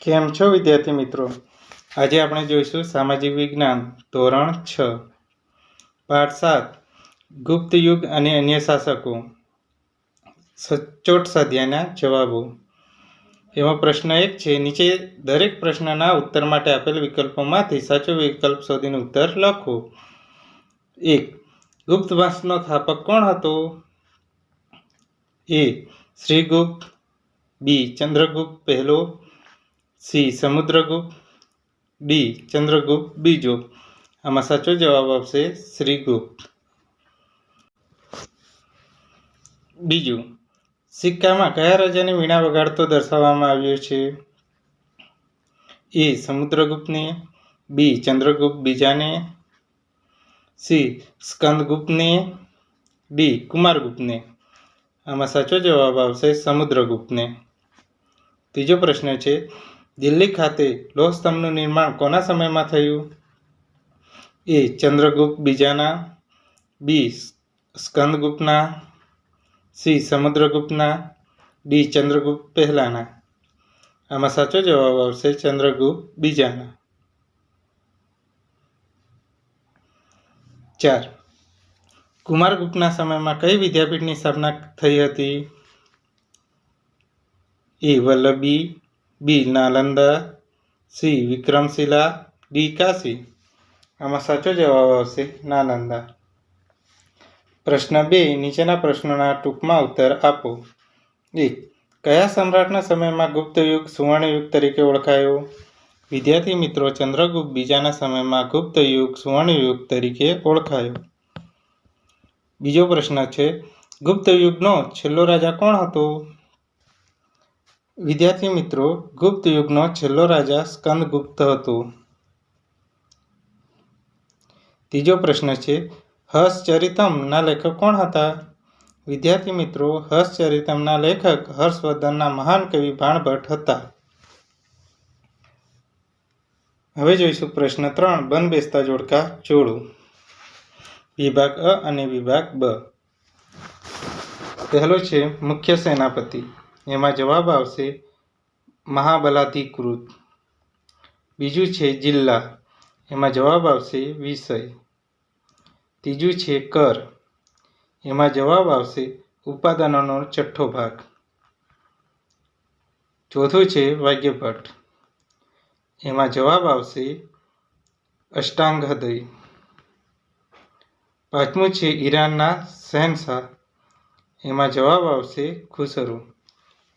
કેમ છો વિદ્યાર્થી મિત્રો? આજે આપણે જોઈશું સામાજિક વિજ્ઞાન ધોરણ 6 પાઠ 7 ગુપ્ત યુગ અને અન્ય શાસકો સચોટ સ્વાધ્યાયના જવાબો. એમાં પ્રશ્ન 1 છે, નીચે દરેક પ્રશ્નના ઉત્તર માટે આપેલ વિકલ્પોમાંથી સાચો વિકલ્પ શોધીને ઉત્તર લખો. 1. ગુપ્ત વંશનો સ્થાપક કોણ હતો? A. શ્રીગુપ્ત, B. ચંદ્રગુપ્ત પહેલો, C. સમુદ્રગુપ્ત, D. ચંદ્રગુપ્ત બીજો. આમાં સાચો જવાબ આવશે શ્રીગુપ્ત. બીજું, સિક્કામાં કયા રાજાની વીણા વગાડતો દર્શાવવામાં આવ્યો છે? A. સમુદ્રગુપ્તને, B. ચંદ્રગુપ્ત બીજાને, C. સ્કંદગુપ્તને, D. કુમારગુપ્તને. આમાં સાચો જવાબ આવશે સમુદ્રગુપ્તને. ત્રીજો પ્રશ્ન છે, દિલ્હી ખાતે લોહ સ્તંભનું નિર્માણ કોના સમયમાં થયું? A. ચંદ્રગુપ્ત બીજાના, B. સ્કંદગુપ્તના, C. સમુદ્રગુપ્તના, D. ચંદ્રગુપ્ત પહેલાના. આમાં સાચો જવાબ આવશે ચંદ્રગુપ્ત બીજાના. 4. કુમારગુપ્તના સમયમાં કઈ વિદ્યાપીઠની સ્થાપના થઈ હતી? A. Vallabhi, B. Nalanda, C. Vikramshila, D. Kashi. આમાં સાચો જવાબ આવશે નાલંદા. પ્રશ્ન 2, નીચેના પ્રશ્નોના ટૂંકમાં ઉત્તર આપો. 1. કયા સમ્રાટના સમયમાં ગુપ્ત યુગ સુવર્ણયુગ તરીકે ઓળખાયો? વિદ્યાર્થી મિત્રો, ચંદ્રગુપ્ત બીજાના સમયમાં ગુપ્ત યુગ સુવર્ણયુગ તરીકે ઓળખાયો. બીજો પ્રશ્ન છે, ગુપ્ત યુગનો છેલ્લો રાજા કોણ હતો? વિદ્યાર્થી મિત્રો, ગુપ્ત યુગનો છેલ્લો રાજા સ્કંદગુપ્ત હતો. ત્રીજો પ્રશ્ન છે, હર્ષચરિતમના લેખક કોણ હતા? વિદ્યાર્થી મિત્રો, હર્ષચરિતમના લેખક હર્ષવર્ધનના મહાન કવિ બાણભટ્ટ હતા. હવે જોઈશું પ્રશ્ન 3, બંધ બેસતા જોડકા જોડો. વિભાગ અ અને વિભાગ બ. પહેલો છે મુખ્ય સેનાપતિ. એમાં જવાબ આવશે મહાબલાધિકૃત. બીજું છે જિલ્લા. એમાં જવાબ આવશે વિષય. ત્રીજું છે કર. એમાં જવાબ આવશે ઉપાદાનોનો છઠ્ઠો ભાગ. ચોથું છે વાગ્યભટ્ટ. એમાં જવાબ આવશે અષ્ટાંગ હૃદય. પાંચમું છે ઈરાનના શહેનશાહ. એમાં જવાબ આવશે ખુસરો.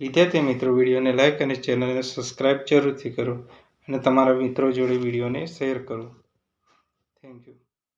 વિદ્યાર્થી મિત્રો, વિડીયોને લાઇક અને ચેનલને સબસ્ક્રાઈબ જરૂરથી કરો અને તમારા મિત્રો જોડે વિડીયોને શેર કરો. Thank you.